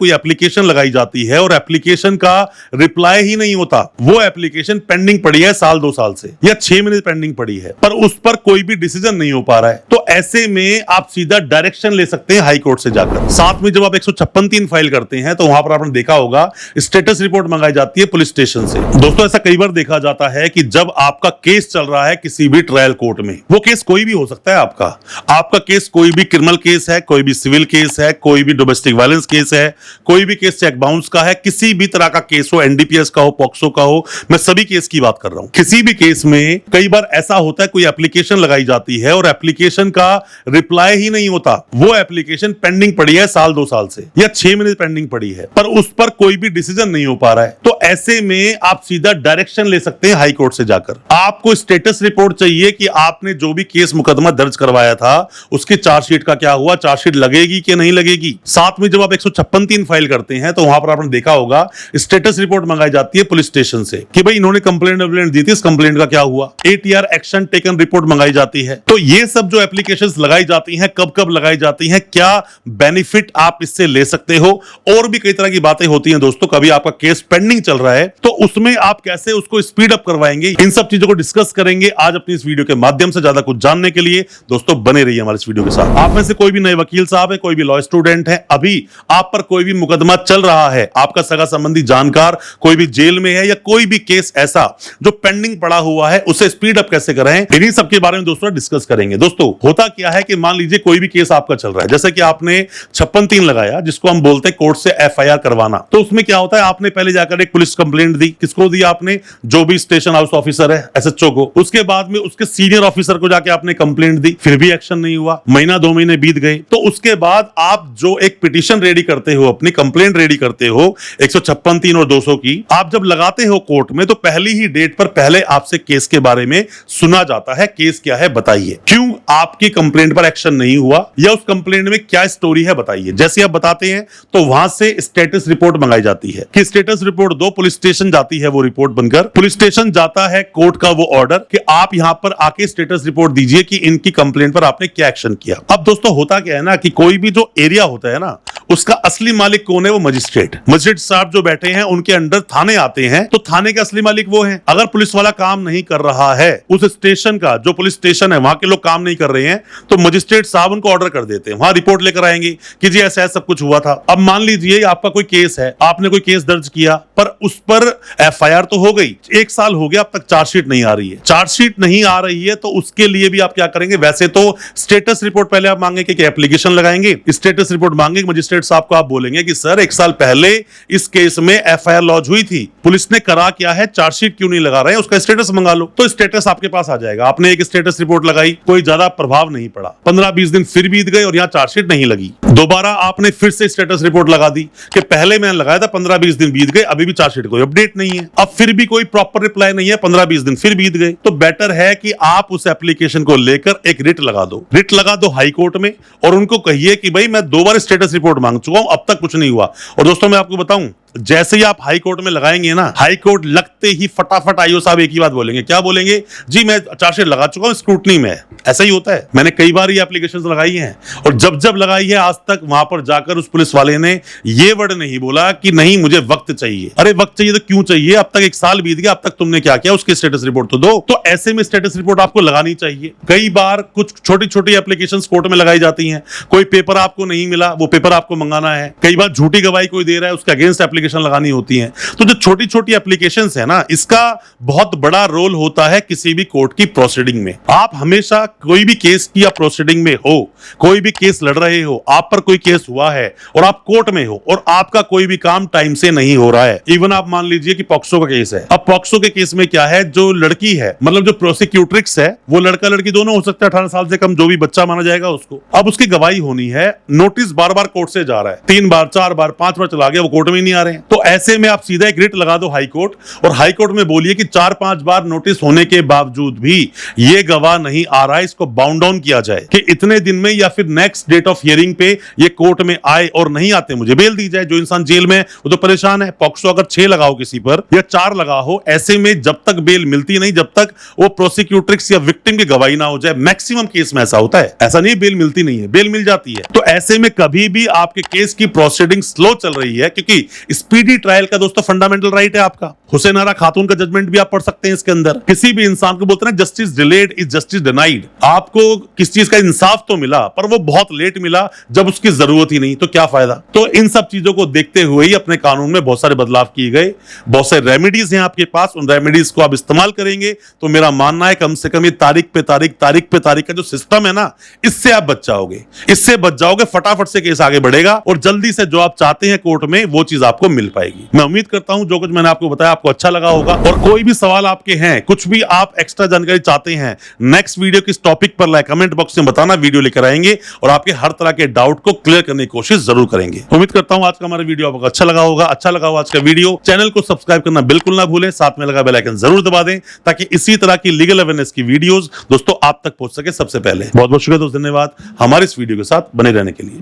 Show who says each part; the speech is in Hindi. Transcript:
Speaker 1: कोई एप्लीकेशन लगाई जाती है और एप्लीकेशन का रिप्लाई ही नहीं होता, वो एप्लीकेशन पेंडिंग पड़ी है साल 2 साल से या 6 महीने पेंडिंग पड़ी है, पर उस पर कोई भी डिसीजन नहीं हो पा रहा है, तो ऐसे में आप सीधा डायरेक्शन ले सकते हैं हाई कोर्ट से जाकर। साथ में जब आप 156(3) फाइल करते हैं तो वहां पर आपने देखा होगा स्टेटस रिपोर्ट मंगाई जाती है पुलिस स्टेशन से। दोस्तों, ऐसा कई बार देखा जाता है कि जब आपका केस चल रहा है किसी भी ट्रायल कोर्ट में, वो केस कोई भी हो सकता है, आपका केस कोई भी क्रिमिनल केस है, कोई भी सिविल केस है, कोई भी डोमेस्टिक वायलेंस केस है, कोई भी केस चेक बाउंस का है, किसी भी तरह का केस हो, एनडीपीएस का हो, पॉक्सो का हो, मैं सभी केस की बात कर रहा हूं। किसी भी केस में कई बार ऐसा होता है कोई एप्लीकेशन लगाई जाती है और एप्लीकेशन का रिप्लाई ही नहीं होता, वो एप्लीकेशन पेंडिंग पड़ी है साल 2 साल से या 6 महीने पेंडिंग पड़ी है, पर उस पर कोई भी डिसीजन नहीं हो पा रहा है, तो ऐसे में आप सीधा डायरेक्शन ले सकते हैं हाई कोर्ट से जाकर। आपको स्टेटस रिपोर्ट चाहिए कि आपने जो भी केस मुकदमा दर्ज करवाया था उसकी चार्जशीट का क्या हुआ, चार्जशीट लगेगी कि नहीं लगेगी। साथ में जब आप 156(3) फाइल करते हैं तो वहां पर आपने देखा होगा स्टेटस रिपोर्ट मंगाई जाती है पुलिस स्टेशन से कि भाई इन्होंने कंप्लेंट दी थी, इस कंप्लेंट का क्या हुआ, एटीआर एक्शन टेकन रिपोर्ट मंगाई जाती है। तो ये सब जो एप्लीकेशंस लगाई जाती हैं, कब कब लगाई जाती हैं, क्या बेनिफिट आप इससे ले सकते हो, और भी कई तरह की बातें होती हैं दोस्तों। कभी आपका केस पेंडिंग चल रहा है तो उसमें आप कैसे उसको स्पीड अप करवाएंगे, इन सब चीजों को डिस्कस करेंगे आज अपनी इस वीडियो के माध्यम से। ज्यादा कुछ जानने के लिए दोस्तों बने रहिए हमारे इस वीडियो के साथ। आप में से कोई भी नए वकील साहब है, कोई भी लॉ स्टूडेंट है, अभी आप पर कोई भी मुकदमा चल रहा है, आपका सगा संबंधी जानकार कोई भी जेल में है या कोई भी केस ऐसा जो पेंडिंग पड़ा हुआ है, उसे स्पीड अप कैसे कराएं, इन्हीं सब के बारे में दोस्तों डिस्कस करेंगे। दोस्तों, होता क्या है कि मान लीजिए कोई भी केस आपका चल रहा है, जैसे कि आपने 56(3) लगाया, जिसको हम बोलते हैं कोर्ट से एफआईआर करवाना। तो उसमें क्या होता है, आपने पहले जाकर एक पुलिस कंप्लेंट दी, किसको दी आपने, जो भी स्टेशन हाउस ऑफिसर है, एसएचओ को। उसके बाद में उसके सीनियर ऑफिसर को जाके आपने कंप्लेंट दी, फिर भी एक्शन नहीं हुआ, महीना 2 महीने बीत गए। तो उसके बाद आप जो एक पिटीशन रेडी करते हो, अपनी कंप्लेंट रेडी करते हो 156(3) और 200 की, आप जब लगाते हो कोर्ट में तो पहली ही डेट पर पहले आपसे केस के बारे में सुना जाता है। केस क्या है बताइए, क्यों आपकी कंप्लेंट पर एक्शन नहीं हुआ, या उस कंप्लेंट में क्या स्टोरी है बताइए। जैसे आप बताते हैं तो वहां से स्टेटस रिपोर्ट मंगाई जाती है कि स्टेटस रिपोर्ट दो, पुलिस स्टेशन जाती है वो रिपोर्ट बनकर, पुलिस स्टेशन जाता है कोर्ट का वो ऑर्डर कि आप यहां पर आके स्टेटस रिपोर्ट दीजिए कि इनकी कंप्लेंट पर आपने क्या एक्शन किया। अब दोस्तों होता क्या है ना कि कोई भी जो एरिया होता है ना, उसका असली मालिक कौन है, वो मजिस्ट्रेट साहब जो बैठे हैं उनके अंडर थाने आते हैं, तो थाने के असली मालिक वो हैं। अगर पुलिस वाला काम नहीं कर रहा है, उस स्टेशन का जो पुलिस स्टेशन है वहां के लोग काम नहीं कर रहे हैं, तो मजिस्ट्रेट साहब उनको ऑर्डर कर देते हैं, वहां रिपोर्ट लेकर आएंगे कि जी ऐसा सब कुछ हुआ था। अब मान लीजिए आपका कोई केस है, आपने कोई केस दर्ज किया, पर उस पर एफआईआर तो हो गई, 1 साल हो गया, अब तक चार्जशीट नहीं आ रही है। चार्जशीट नहीं आ रही है तो उसके लिए भी आप क्या करेंगे, वैसे तो स्टेटस रिपोर्ट पहले आप मांगेंगे कि एप्लीकेशन लगाएंगे, स्टेटस रिपोर्ट मांगेंगे, मजिस्ट्रेट साहब को आप बोलेंगे कि सर 1 साल पहले इस केस में एफआईआर लॉन्च हुई थी, पुलिस ने करा क्या है, चार्जशीट क्यों नहीं लगा रहे हैं, उसका स्टेटस मंगा लो। तो स्टेटस आपके पास आ जाएगा। आपने एक स्टेटस रिपोर्ट लगाई, कोई ज्यादा प्रभाव नहीं पड़ा, 15-20 दिन फिर बीत गए और यहां चार्जशीट नहीं लगी। दोबारा आपने फिर से स्टेटस रिपोर्ट लगा दी कि पहले मैंने लगाया था, 15-20 दिन बीत गए, अभी भी चार्जशीट कोई अपडेट नहीं है, अब फिर भी कोई प्रॉपर रिप्लाई नहीं है, 15-20 दिन फिर बीत गए। तो बेटर है कि आप उस एप्लीकेशन को लेकर एक रिट लगा दो, रिट लगा दो हाई कोर्ट में, और उनको कहिए कि भाई मैं 2 बार स्टेटस रिपोर्ट मांग चुका हूं, अब तक कुछ नहीं हुआ। और दोस्तों मैं आपको बताऊं, जैसे ही आप हाई कोर्ट में लगाएंगे ना, हाई कोर्ट लगते ही फटाफट आईओ साहब एक ही बात बोलेंगे, क्या बोलेंगे, जी मैं चार्जशीट लगा चुका हूं, स्क्रूटनी में है। ऐसा ही होता है, मैंने कई बार ये एप्लीकेशंस लगाई हैं, और जब जब लगाई है आज तक वहां पर जाकर उस पुलिस वाले ने ये वर्ड नहीं बोला कि नहीं मुझे वक्त चाहिए। अरे वक्त चाहिए तो क्यों चाहिए, अब तक 1 साल बीत गया, अब तक तुमने क्या किया, उसकी स्टेटस रिपोर्ट तो दो। तो ऐसे में स्टेटस रिपोर्ट आपको लगानी चाहिए। कई बार कुछ छोटी छोटी एप्लीकेशंस कोर्ट में लगाई जाती हैं, कोई पेपर आपको नहीं मिला, वो पेपर आपको मंगाना है, कई बार झूठी गवाही कोई दे रहा है, उसके अगेंस्ट एप्लीकेशन लगानी होती है। तो जो छोटी छोटी एप्लीकेशंस है ना, इसका बहुत बड़ा रोल होता है किसी भी कोर्ट की प्रोसीडिंग में। आप हमेशा कोई भी केस की प्रोसीडिंग में हो, कोई भी केस लड़ रहे हो, आप पर कोई केस हुआ है और आप कोर्ट में हो और आपका कोई भी काम टाइम से नहीं हो रहा है, इवन आप मान लीजिए कि पॉक्सो का केस है। अब पॉक्सो के केस में क्या है, जो लड़की है, मतलब जो प्रोसिक्यूट्रिक्स है, वो लड़का लड़की दोनों हो सकता है, 18 साल से कम जो भी बच्चा माना जाएगा उसको। अब उसकी गवाही होनी है, नोटिस बार बार कोर्ट से जा रहा है, 3 बार 4 बार 5 बार चला गया, वो कोर्ट में नहीं आ रहे हैं। हैं। तो ऐसे में आप सीधा एक रिट लगा दो हाई कोर्ट, और हाई कोर्ट में बोलिए कि 4-5 बार नोटिस होने के बावजूद भी ये गवाह नहीं आ रहा है, इसको बाउंड डाउन किया जाए कि इतने दिन में या फिर नेक्स्ट डेट ऑफ हियरिंग पे ये कोर्ट में आए, और नहीं आते मुझे बेल दी जाए। जो इंसान जेल में वो तो परेशान है। पॉक्सो अगर 6 लगाओ किसी पर या 4 लगा हो, ऐसे में जब तक बेल मिलती नहीं, जब तक वो प्रोसिक्यूट्रिक्स या विक्टिम की गवाही ना हो जाए, मैक्सिमम केस में ऐसा होता है। ऐसा नहीं बेल मिलती नहीं है, बेल मिल जाती है। तो ऐसे में कभी भी आपके केस की प्रोसीडिंग स्लो चल रही है, क्योंकि स्पीडी ट्रायल का दोस्तों फंडामेंटल राइट है आपका। हुसैन आरा खातून का जजमेंट भी आप पढ़ सकते हैं इसके अंदर। किसी भी इंसान को बोलते हैं justice delayed is justice denied. आपको किस चीज का इंसाफ तो मिला, पर वो बहुत लेट मिला जब उसकी जरूरत ही नहीं, तो क्या फायदा। तो इन सब चीजों को देखते हुए ही अपने कानून में बहुत सारे बदलाव किए गए। बहुत सारे रेमेडीज हैं आपके पास, उन रेमेडीज को आप इस्तेमाल करेंगे तो मेरा मानना है कम से कम ये तारीख पे तारीख का जो सिस्टम है ना, इससे आप बच जाओगे। इससे बच जाओगे, फटाफट से केस आगे बढ़ेगा और जल्दी से जो आप चाहते हैं कोर्ट में वो चीज आपको मिल पाएगी। मैं उम्मीद करता हूं जो कुछ मैंने आपको बताया आपको अच्छा लगा होगा। और कोई भी सवाल आपके हैं, कुछ भी आप एक्स्ट्रा जानकारी चाहते हैं, नेक्स्ट वीडियो किस टॉपिक पर लाए कमेंट बॉक्स में बताना, वीडियो लेकर आएंगे और आपके हर तरह के डाउट को क्लियर करने की कोशिश जरूर करेंगे। उम्मीद करता हूं आज का हमारा वीडियो आपको अच्छा लगा होगा। अच्छा लगा हो आज का वीडियो, चैनल को सब्सक्राइब करना बिल्कुल ना भूलें, साथ में लगा बेल आइकन जरूर दबा दें ताकि इसी तरह की लीगल अवेयरनेस की वीडियोस दोस्तों आप तक पहुंच सके सबसे पहले। बहुत बहुत शुक्रिया दोस्तों, धन्यवाद हमारे इस वीडियो के साथ बने रहने के लिए।